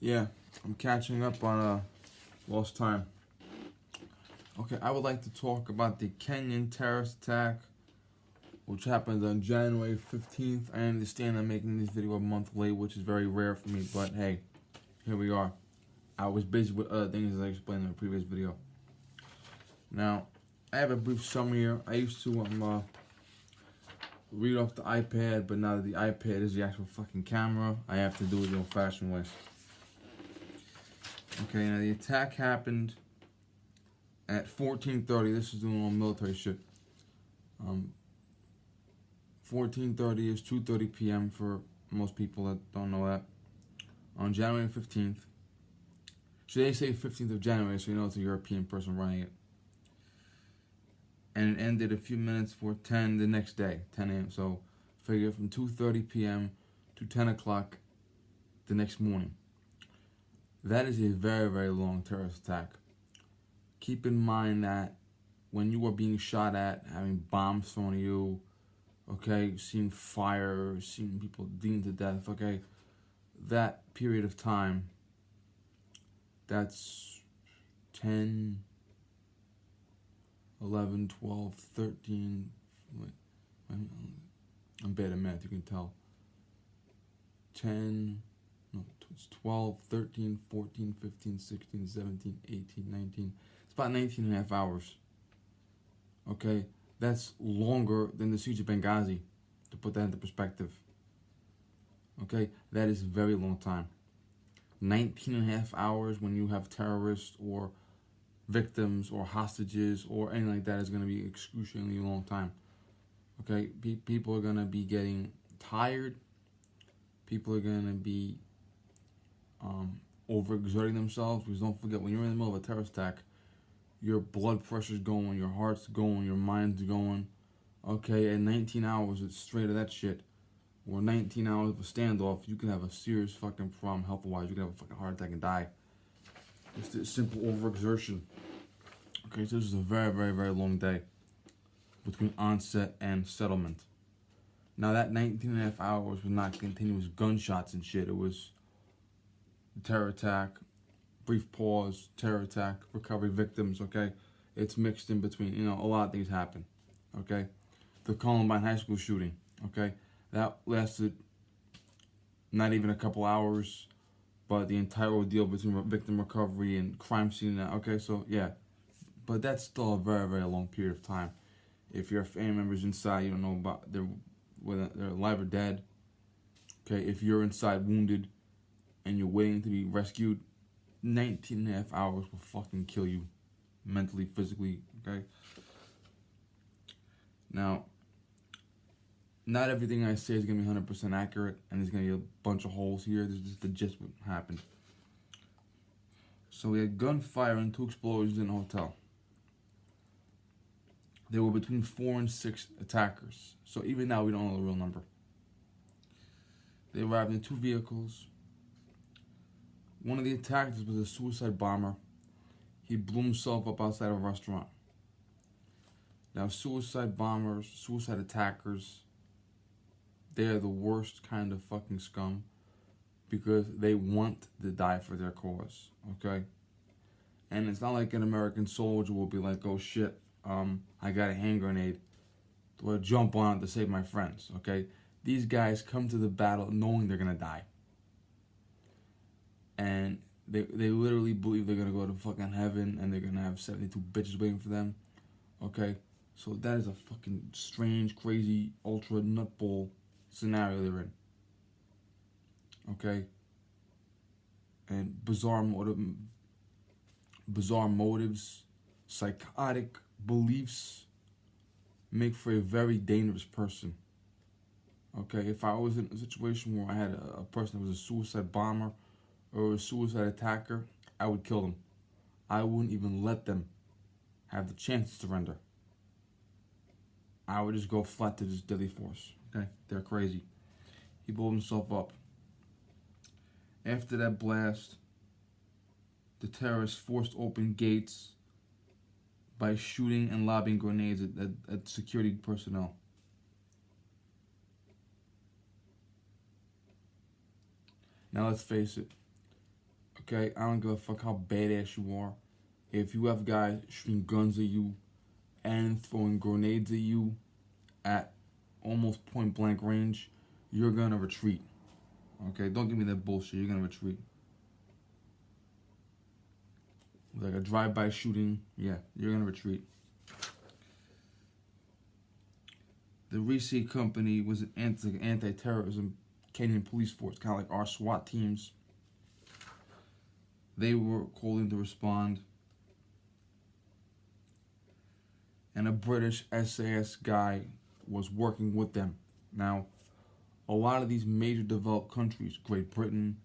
Yeah, I'm catching up on lost time. Okay, I would like to talk about the Kenyan terrorist attack, which happened on January 15th. I understand I'm making this video a month late, which is very rare for me, but hey, here we are. I was busy with other things, as I explained in the previous video. Now, I have a brief summary here. I used to read off the iPad, but now that the iPad is the actual fucking camera, I have to do it the old-fashioned way. Okay, now the attack happened at 14:30. This is doing all military shit. 14:30 is 2:30 p.m. for most people that don't know that. On January 15th. So they say 15th of January, so you know it's a European person running it. And it ended a few minutes before 10 the next day, 10 a.m. So figure from 2:30 p.m. to 10 o'clock the next morning. That is a very, very long terrorist attack. Keep in mind that when you are being shot at, having bombs thrown at you, okay, seeing fire, seeing people beaten to death, okay, that period of time, that's 10, 11, 12, 13, I'm bad at math, you can tell. It's 12, 13, 14, 15, 16, 17, 18, 19. It's about 19 and a half hours. Okay? That's longer than the siege of Benghazi, to put that into perspective. Okay? That is a very long time. 19 and a half hours when you have terrorists or victims or hostages or anything like that is going to be excruciatingly long time. Okay? People are going to be getting tired. People are going to be overexerting themselves, because don't forget, when you're in the middle of a terrorist attack, your blood pressure's going, your heart's going, your mind's going. Okay, and 19 hours straight of that shit, or 19 hours of a standoff, you can have a serious fucking problem health-wise. You can have a fucking heart attack and die. Just a simple overexertion. Okay, so this is a very, very, very long day between onset and settlement. Now that 19 and a half hours was not continuous gunshots and shit. It was terror attack, brief pause, terror attack, recovery, victims, okay? It's mixed in between, you know, a lot of things happen, okay? The Columbine High School shooting, okay? That lasted not even a couple hours, but the entire ordeal between victim recovery and crime scene, okay? So, yeah, but that's still a very, very long period of time. If your family members inside, you don't know about whether they're alive or dead, okay? If you're inside wounded, and you're waiting to be rescued, 19 and a half hours will fucking kill you. Mentally, physically, okay? Now, not everything I say is going to be 100% accurate, and there's going to be a bunch of holes here. This is just the gist of what happened. So we had gunfire and 2 explosions in a hotel. There were between 4 and 6 attackers. So even now, we don't know the real number. They arrived in 2 vehicles. One of the attackers was a suicide bomber. He blew himself up outside of a restaurant. Now, suicide bombers, suicide attackers, they're the worst kind of fucking scum, because they want to die for their cause, okay? And it's not like an American soldier will be like, oh shit, I got a hand grenade, do I jump on it to save my friends, okay? These guys come to the battle knowing they're gonna die. And they literally believe they're going to go to fucking heaven and they're going to have 72 bitches waiting for them. Okay? So that is a fucking strange, crazy, ultra nutball scenario they're in. Okay? And bizarre motives, psychotic beliefs make for a very dangerous person. Okay? If I was in a situation where I had a person that was a suicide bomber or a suicide attacker, I would kill them. I wouldn't even let them have the chance to surrender. I would just go flat to this deadly force. Okay? They're crazy. He blew himself up. After that blast, the terrorists forced open gates by shooting and lobbing grenades at security personnel. Now let's face it. Okay, I don't give a fuck how badass you are. If you have guys shooting guns at you and throwing grenades at you at almost point blank range, you're gonna retreat. Okay, don't give me that bullshit. You're gonna retreat. Like a drive-by shooting, yeah, you're gonna retreat. The Reese Company was an anti-terrorism Kenyan police force, kind of like our SWAT teams. They were called in to respond, and a British SAS guy was working with them. Now, a lot of these major developed countries, Great Britain,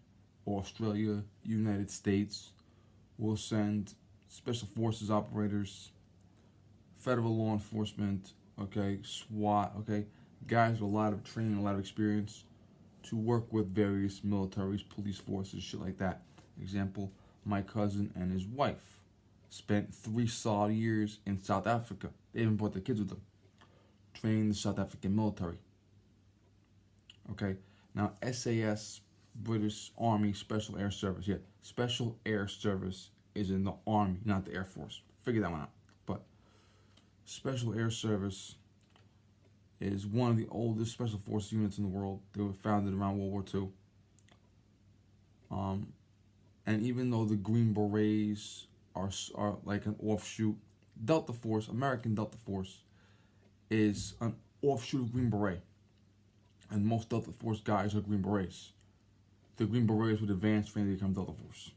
Australia, United States, will send special forces operators, federal law enforcement, okay, SWAT, okay, guys with a lot of training, a lot of experience to work with various militaries, police forces, shit like that. Example, my cousin and his wife spent 3 solid years in South Africa. They even brought their kids with them, training the South African military. Okay, now SAS, British Army Special Air Service. Yeah, Special Air Service is in the Army, not the Air Force. Figure that one out. But Special Air Service is one of the oldest special forces units in the world. They were founded around World War II. And even though the Green Berets are like an offshoot, Delta Force, American Delta Force, is an offshoot of Green Beret. And most Delta Force guys are Green Berets. The Green Berets with advanced training become Delta Force.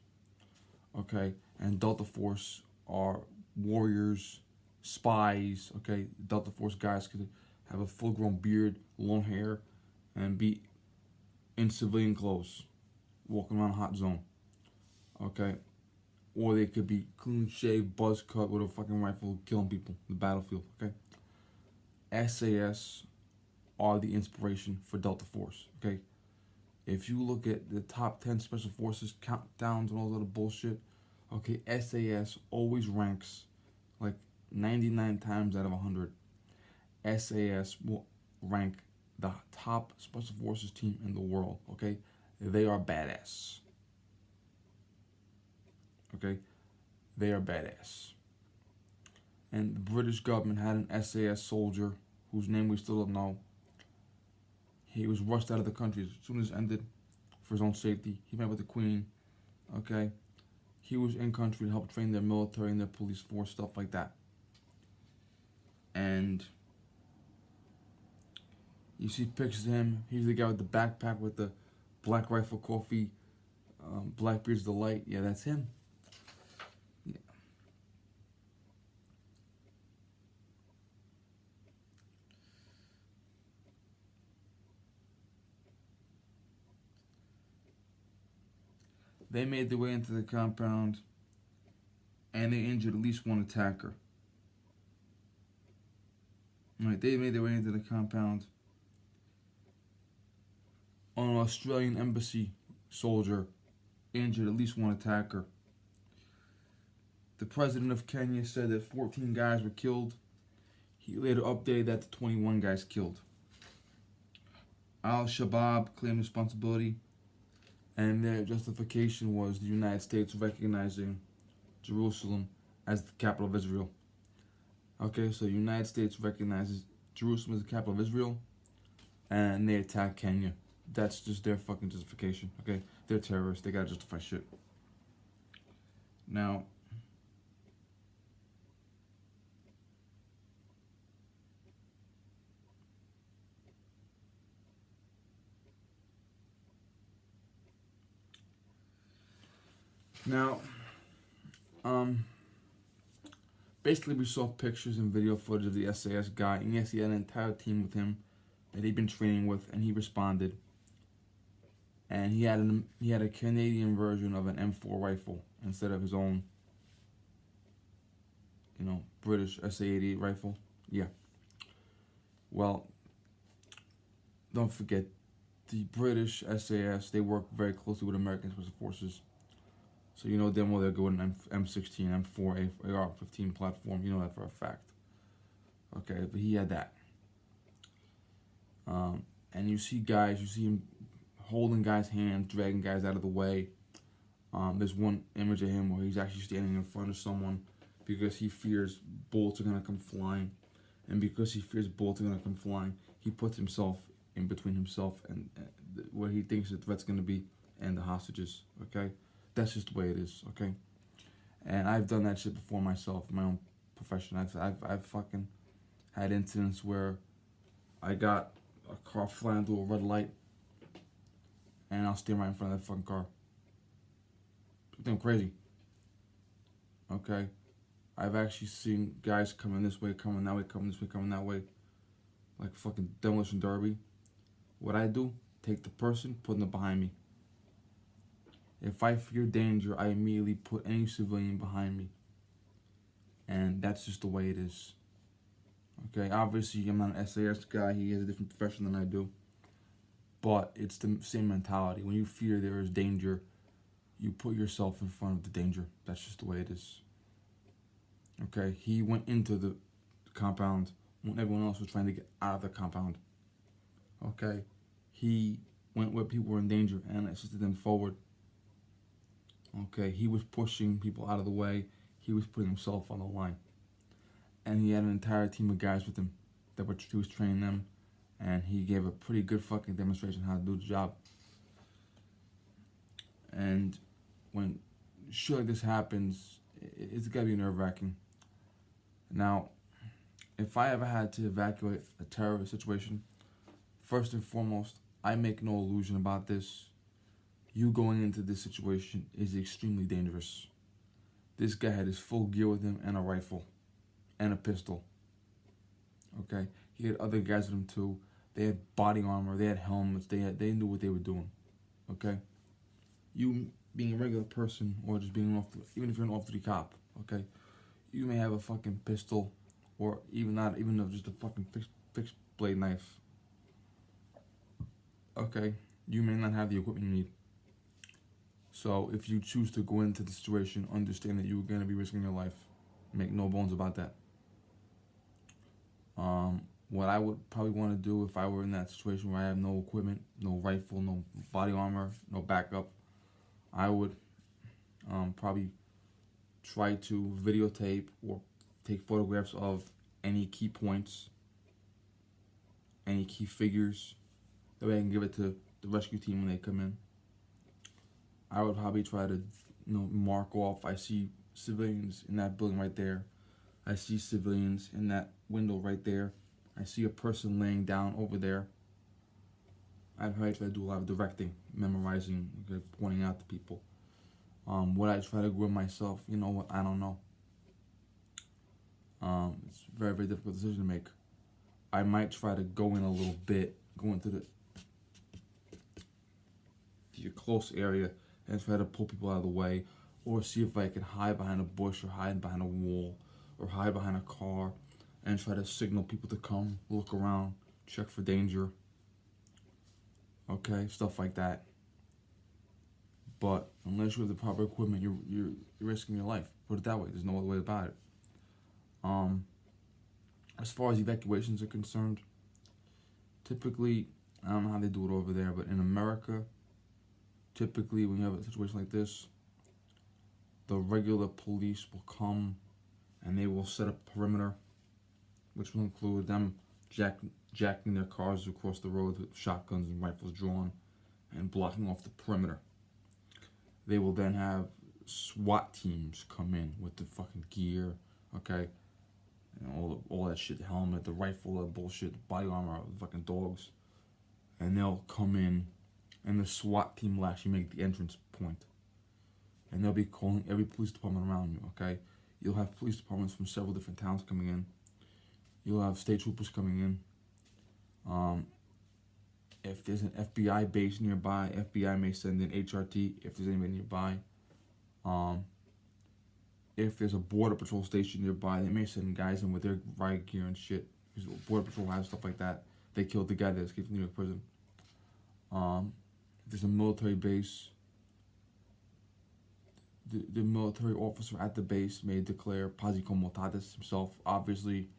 Okay, and Delta Force are warriors, spies. Okay, Delta Force guys could have a full-grown beard, long hair, and be in civilian clothes, walking around a hot zone. Okay, or they could be clean shaved, buzz cut with a fucking rifle, killing people in the battlefield. Okay, SAS are the inspiration for Delta Force. Okay, if you look at the top 10 special forces countdowns and all that other bullshit, okay, SAS always ranks like 99 times out of 100. SAS will rank the top special forces team in the world. Okay, they are badass. Okay, they are badass. And the British government had an SAS soldier whose name we still don't know. He was rushed out of the country as soon as it ended for his own safety. He met with the Queen. Okay, he was in country to help train their military and their police force, stuff like that. And you see pictures of him. He's the guy with the backpack with the Black Rifle Coffee, Blackbeard's Delight. Yeah, that's him. Yeah. They made their way into the compound, and they injured at least one attacker. Right, they made their way into the compound. An Australian embassy soldier injured at least one attacker. The president of Kenya said that 14 guys were killed. He later updated that to 21 guys killed. Al-Shabaab claimed responsibility, and their justification was the United States recognizing Jerusalem as the capital of Israel. Okay, so the United States recognizes Jerusalem as the capital of Israel, and they attack Kenya. That's just their fucking justification. Okay, they're terrorists. They gotta justify shit. Now, basically we saw pictures and video footage of the SAS guy, and yes, he had an entire team with him that he'd been training with, and he responded. And he had a Canadian version of an M4 rifle instead of his own, British SA-88 rifle. Yeah. Well, don't forget, the British SAS, they work very closely with American Special Forces. So you know damn well they're going an M16, M4, AR-15 platform. You know that for a fact. Okay, but he had that. And you see him holding guys' hands, dragging guys out of the way. There's one image of him where he's actually standing in front of someone because he fears bullets are gonna come flying, and because he fears bullets are gonna come flying, he puts himself in between himself and where he thinks the threat's gonna be and the hostages. Okay, that's just the way it is. Okay, and I've done that shit before myself, in my own profession. I've fucking had incidents where I got a car flying through a red light, and I'll stand right in front of that fucking car. I think I'm crazy. Okay, I've actually seen guys coming this way, coming that way, coming this way, coming that way, like fucking demolition derby. What I do, take the person, put them behind me. If I fear danger, I immediately put any civilian behind me. And that's just the way it is. Okay, obviously I'm not an SAS guy, he has a different profession than I do. But it's the same mentality. When you fear there is danger, you put yourself in front of the danger. That's just the way it is. Okay, he went into the compound when everyone else was trying to get out of the compound. Okay, he went where people were in danger and assisted them forward. Okay, he was pushing people out of the way. He was putting himself on the line. And he had an entire team of guys with him he was training them. And he gave a pretty good fucking demonstration how to do the job. And when shit like this happens, it's gotta be nerve-wracking. Now, if I ever had to evacuate a terrorist situation, first and foremost, I make no illusion about this. You going into this situation is extremely dangerous. This guy had his full gear with him and a rifle and a pistol. Okay, he had other guys with him too. They had body armor, they had helmets, they knew what they were doing. Okay, you being a regular person or just being even if you're an off-duty cop, okay, you may have a fucking pistol or even though just a fucking fixed blade knife. Okay, you may not have the equipment you need. So if you choose to go into the situation, understand that you're going to be risking your life. Make no bones about that. What I would probably want to do if I were in that situation where I have no equipment, no rifle, no body armor, no backup, I would probably try to videotape or take photographs of any key points, any key figures. That way I can give it to the rescue team when they come in. I would probably try to, mark off. I see civilians in that building right there. I see civilians in that window right there. I see a person laying down over there. I'd probably try to do a lot of directing, memorizing, pointing out to people. Would I try to grow myself? You know what? I don't know. It's a very, very difficult decision to make. I might try to go in a little bit, go into your close area and try to pull people out of the way, or see if I can hide behind a bush or hide behind a wall or hide behind a car and try to signal people to come, look around, check for danger. Okay, stuff like that. But unless you have the proper equipment, you're risking your life. Put it that way. There's no other way about it. As far as evacuations are concerned, typically, I don't know how they do it over there, but in America, typically when you have a situation like this, the regular police will come and they will set up a perimeter, which will include them jacking their cars across the road with shotguns and rifles drawn and blocking off the perimeter. They will then have SWAT teams come in with the fucking gear, okay, and all that shit, the helmet, the rifle, the bullshit, the body armor, the fucking dogs, and they'll come in, and the SWAT team will actually make the entrance point, and they'll be calling every police department around you, okay. You'll have police departments from several different towns coming in. You'll have state troopers coming in. If there's an FBI base nearby, FBI may send in HRT if there's anybody nearby. If there's a border patrol station nearby, they may send guys in with their riot gear and shit. Because border patrol has stuff like that. They killed the guy that escaped from New York prison. If there's a military base, the military officer at the base may declare pasi comitatus himself. Obviously,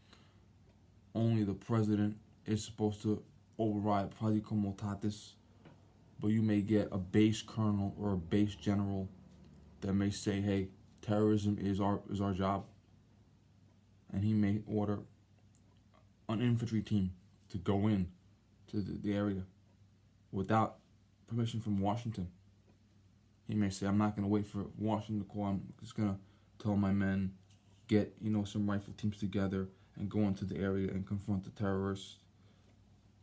only the president is supposed to override pasi comitatus, but you may get a base colonel or a base general that may say, hey, terrorism is our job, and he may order an infantry team to go in to the area without permission from Washington. He may say, I'm not going to wait for Washington to call. I'm just going to tell my men, get, some rifle teams together and go into the area and confront the terrorists,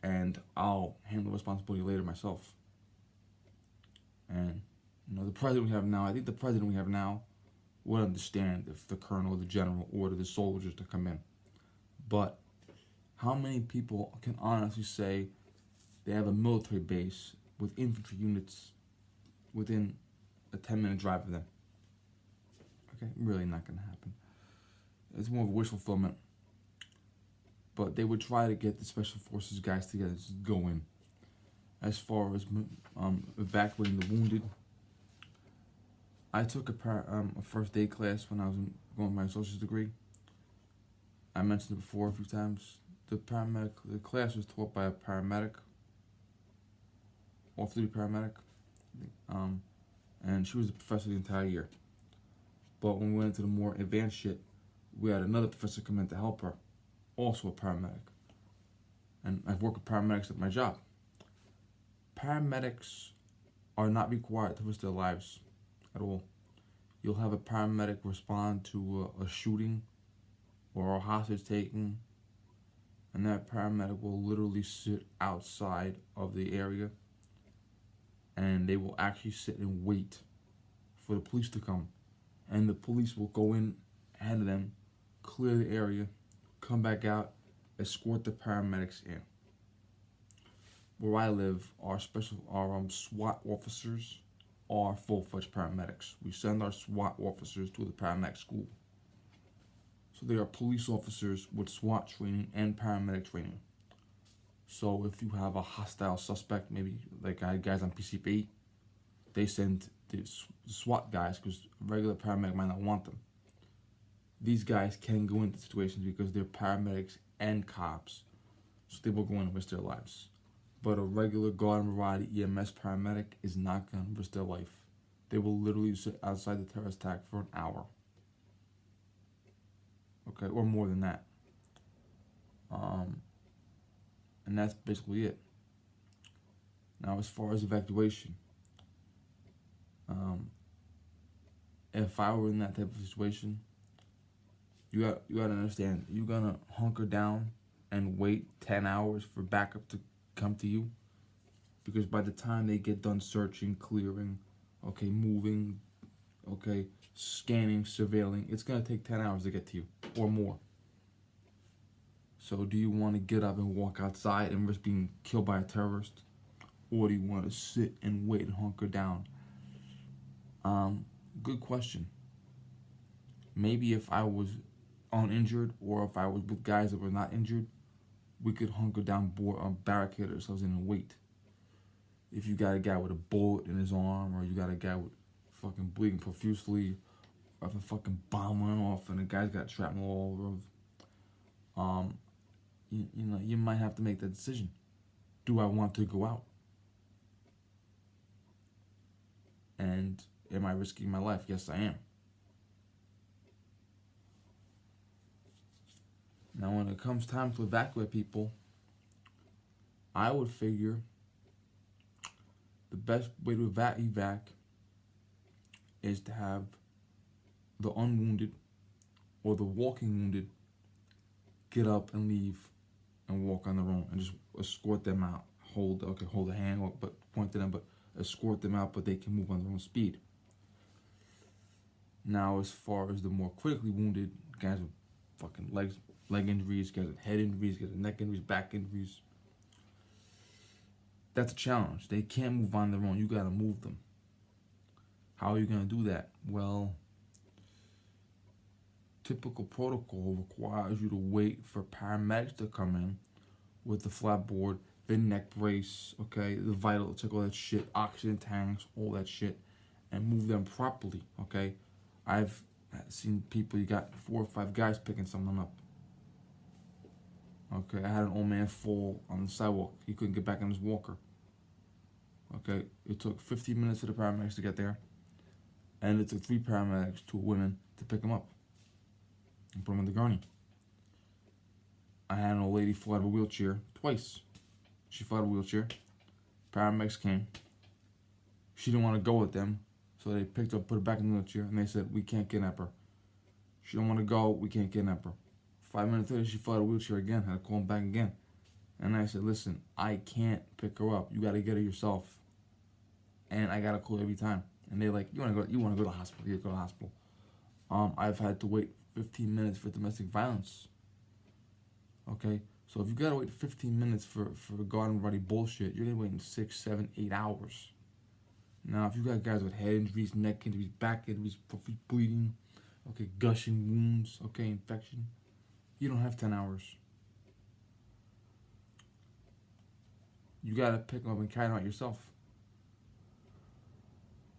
and I'll handle the responsibility later myself. And, the president we have now, I think the president we have now would understand if the colonel or the general ordered the soldiers to come in. But how many people can honestly say they have a military base with infantry units within a 10-minute drive of them? Okay, really not going to happen. It's more of a wish fulfillment. But they would try to get the special forces guys together to go in. As far as evacuating the wounded, I took a first aid class when I was going my associate's degree. I mentioned it before a few times. The class was taught by a paramedic, off-duty paramedic, and she was the professor the entire year. But when we went into the more advanced shit, we had another professor come in to help her, also a paramedic. And I've worked with paramedics at my job. Paramedics are not required to risk their lives at all. You'll have a paramedic respond to a shooting or a hostage taking, and that paramedic will literally sit outside of the area, and they will actually sit and wait for the police to come. And the police will go in ahead of them, clear the area, come back out, escort the paramedics in. Where I live, our SWAT officers are full-fledged paramedics. We send our SWAT officers to the paramedic school. So they are police officers with SWAT training and paramedic training. So if you have a hostile suspect, maybe like I had guys on PCP, they send the SWAT guys because a regular paramedic might not want them. These guys can go into situations because they're paramedics and cops, so they will go in and risk their lives. But a regular garden variety EMS paramedic is not going to risk their life. They will literally sit outside the terrorist attack for an hour. Okay, or more than that. And that's basically it. Now, as far as evacuation, if I were in that type of situation, you got to understand, you're gonna hunker down and wait 10 hours for backup to come to you, because by the time they get done searching, clearing, moving, scanning, surveilling, it's gonna take 10 hours to get to you or more. So do you want to get up and walk outside and risk being killed by a terrorist, or do you want to sit and wait and hunker down? Good question. Maybe if I was uninjured, or if I was with guys that were not injured, we could hunker down, barricade ourselves in and wait. If you got a guy with a bullet in his arm, or you got a guy with fucking bleeding profusely, or if a fucking bomb went off and the guy's got shrapnel all over, you might have to make that decision. Do I want to go out? And am I risking my life? Yes, I am. Now, when it comes time to evacuate people, I would figure the best way to evac is to have the unwounded or the walking wounded get up and leave and walk on their own, and just escort them out. Hold a hand, but point to them, but escort them out, but they can move on their own speed. Now, as far as the more critically wounded, guys with fucking leg injuries, guys with head injuries, guys with neck injuries, back injuries, that's a challenge. They can't move on their own. You gotta move them. How are you gonna do that? Well, typical protocol requires you to wait for paramedics to come in with the flat board, the neck brace, the vital check, all that shit, oxygen tanks, all that shit, and move them properly, I've seen people, you got 4 or 5 guys picking someone up. I had an old man fall on the sidewalk. He couldn't get back on his walker. It took 15 minutes for the paramedics to get there. And it took 3 paramedics, 2 women, to pick him up and put him in the gurney. I had an old lady fall out of a wheelchair twice. She fell out of a wheelchair. Paramedics came. She didn't want to go with them, so they picked her up, put her back in the wheelchair, and they said, "We can't kidnap her. She don't want to go, we can't kidnap her." 5 minutes later, she fell out of a wheelchair again. Had to call them back again. And I said, "Listen, I can't pick her up. You got to get her yourself. And I got to call you every time." And they're like, "You want to go to the hospital? You go to the hospital." I've had to wait 15 minutes for domestic violence. Okay? So if you got to wait 15 minutes for garden variety bullshit, you're going to wait 6, 7, 8 hours. Now, if you got guys with head injuries, neck injuries, back injuries, bleeding, okay, gushing wounds, okay, infection, you don't have 10 hours. You got to pick them up and carry them out yourself.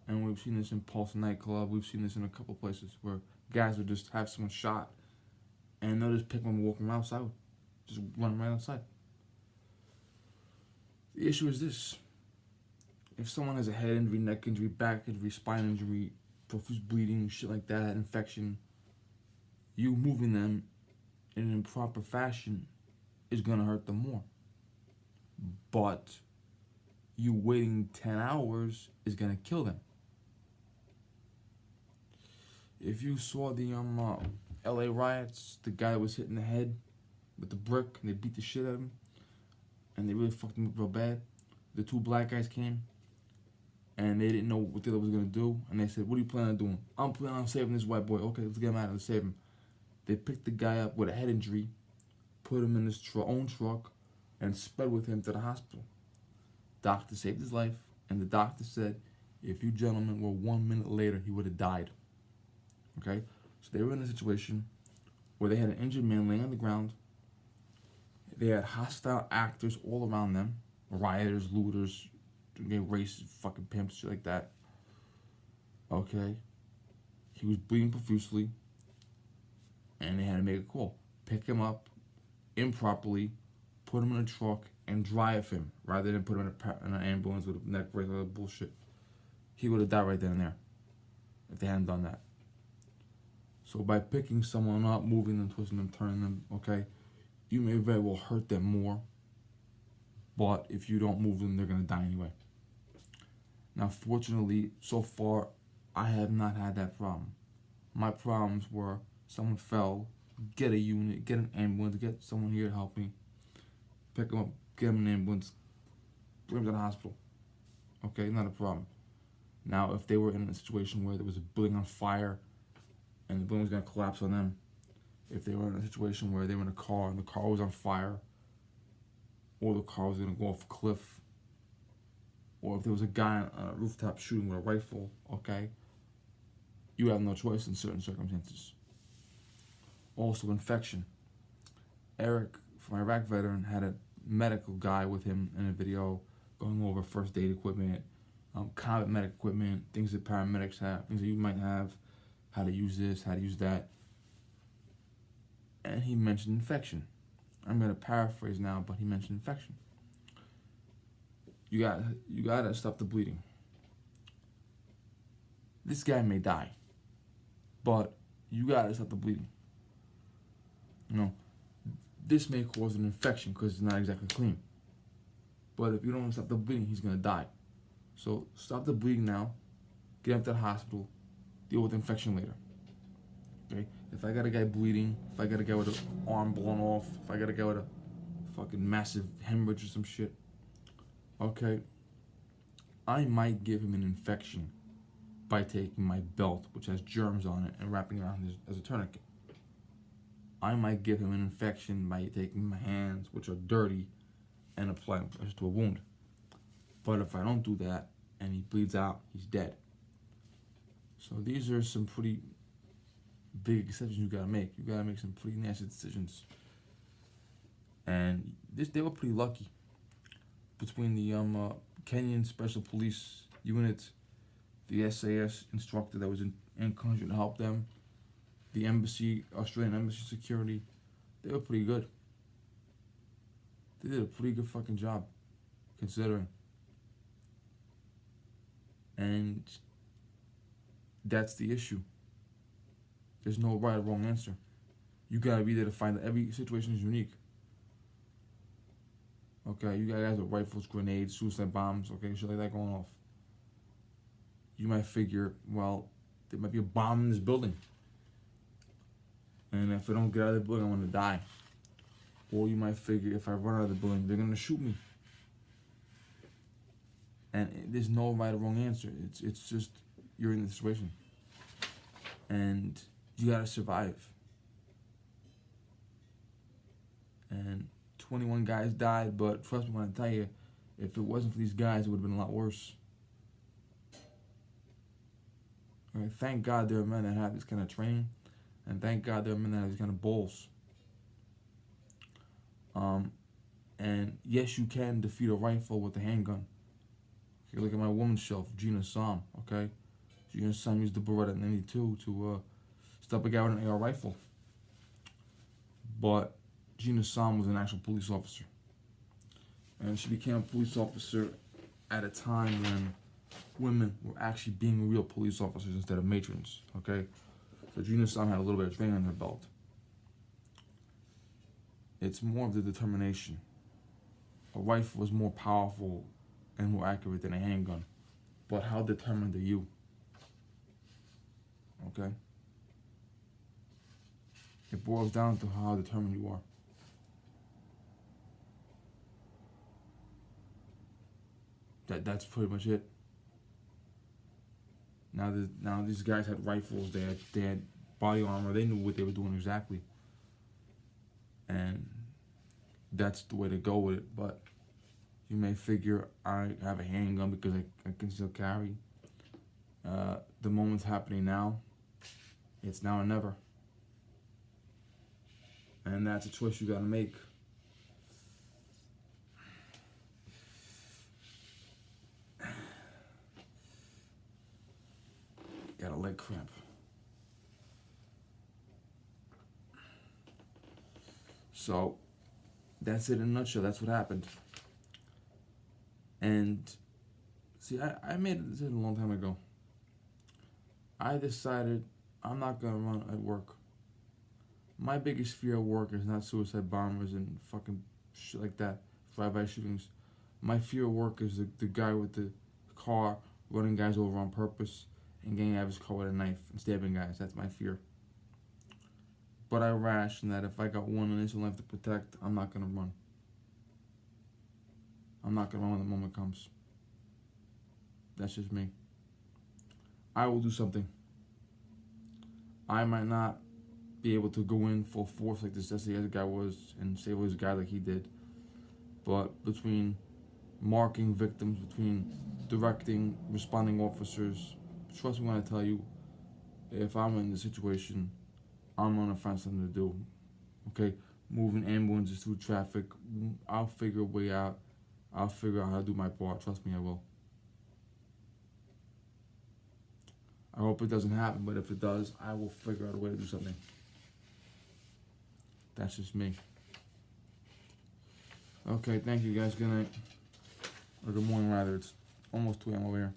And we've seen this in Pulse nightclub. We've seen this in a couple places where guys would just have someone shot and they'll just pick them and walk them outside. Just run right outside. The issue is this. If someone has a head injury, neck injury, back injury, spine injury, profuse bleeding, shit like that, infection, you moving them in an improper fashion is going to hurt them more. But you waiting 10 hours is going to kill them. If you saw the LA riots, the guy that was hit in the head with the brick and they beat the shit out of him and they really fucked him up real bad. The 2 black guys came and they didn't know what the other was going to do, and they said, "What are you planning on doing?" "I'm planning on saving this white boy." "Okay, let's get him out of here, let's save him." They picked the guy up with a head injury, put him in his own truck, and sped with him to the hospital. Doctor saved his life, and the doctor said, if you gentlemen were 1 minute later, he would have died. Okay? So they were in a situation where they had an injured man laying on the ground. They had hostile actors all around them, rioters, looters, racist, fucking pimps, shit like that. Okay? He was bleeding profusely, and they had to make a call. Pick him up improperly, put him in a truck, and drive him, rather than put him in an ambulance with a neck brace or bullshit. He would have died right then and there if they hadn't done that. So by picking someone up, moving them, twisting them, turning them, okay, you may very well hurt them more, but if you don't move them, they're going to die anyway. Now, fortunately, so far, I have not had that problem. My problems were someone fell, get a unit, get an ambulance, get someone here to help me, pick them up, get them an ambulance, bring them to the hospital. Okay, not a problem. Now, if they were in a situation where there was a building on fire and the building was going to collapse on them, if they were in a situation where they were in a car and the car was on fire, or the car was going to go off a cliff, or if there was a guy on a rooftop shooting with a rifle, okay, you have no choice in certain circumstances. Also, infection. Eric, from Iraq veteran, had a medical guy with him in a video going over first aid equipment, combat medic equipment, things that paramedics have, things that you might have, how to use this, how to use that. And he mentioned infection. I'm going to paraphrase now, but he mentioned infection. You gotta stop the bleeding. This guy may die, but you gotta stop the bleeding. You know, this may cause an infection because it's not exactly clean. But if you don't stop the bleeding, he's gonna die. So stop the bleeding now, get him to the hospital, deal with the infection later. Okay? If I got a guy bleeding, if I got a guy with an arm blown off, if I got a guy with a fucking massive hemorrhage or some shit, okay, I might give him an infection by taking my belt, which has germs on it, and wrapping it around as a tourniquet. I might give him an infection by taking my hands, which are dirty, and applying pressure to a wound. But if I don't do that, and he bleeds out, he's dead. So these are some pretty big exceptions you gotta make. You gotta make some pretty nasty decisions. And they were pretty lucky. Between the Kenyan Special Police Unit, the SAS instructor that was in country to help them, the embassy, Australian embassy security, they were pretty good. They did a pretty good fucking job, considering. And That's the issue. There's no right or wrong answer. You gotta be there to find that every situation is unique. Okay, you got guys with rifles, grenades, suicide bombs, okay, shit like that going off. You might figure, well, there might be a bomb in this building. And if I don't get out of the building, I'm gonna die. Or you might figure, if I run out of the building, they're gonna shoot me. And there's no right or wrong answer. It's just, you're in the situation. And you gotta survive. And 21 guys died, but trust me when I tell you, if it wasn't for these guys, it would have been a lot worse. All right, thank God there are men that have this kind of training, and thank God there are men that have these kind of balls. And yes, you can defeat a rifle with a handgun. Okay, look at my woman's shelf, Gina Sam, okay? Gina Sam used the Beretta 92 to stop a guy with an AR rifle. But Gina Sam was an actual police officer. And she became a police officer at a time when women were actually being real police officers instead of matrons, okay? So Gina Sam had a little bit of training on her belt. It's more of the determination. A rifle was more powerful and more accurate than a handgun. But how determined are you? Okay? It boils down to how determined you are. That's pretty much it. Now these guys had rifles, they had body armor, they knew what they were doing exactly. And that's the way to go with it. But you may figure I have a handgun because I can still carry. The moment's happening now. It's now or never. And that's a choice you gotta make. Got a leg cramp. So that's it in a nutshell. That's what happened. And see, I made a decision a long time ago. I decided I'm not gonna run at work. My biggest fear at work is not suicide bombers and fucking shit like that, drive-by shootings. My fear at work is the guy with the car running guys over on purpose and getting out of his car with a knife and stabbing guys. That's my fear. But I rationed that if I got one innocent life to protect, I'm not gonna run. I'm not gonna run when the moment comes. That's just me. I will do something. I might not be able to go in full force like this SAS guy was and save all these guys like he did. But between marking victims, between directing, responding officers, trust me when I tell you, if I'm in this situation, I'm gonna find something to do. Okay? Moving ambulances through traffic, I'll figure a way out. I'll figure out how to do my part. Trust me, I will. I hope it doesn't happen, but if it does, I will figure out a way to do something. That's just me. Okay, thank you guys. Good night. Or good morning, rather. It's almost 2 a.m. over here.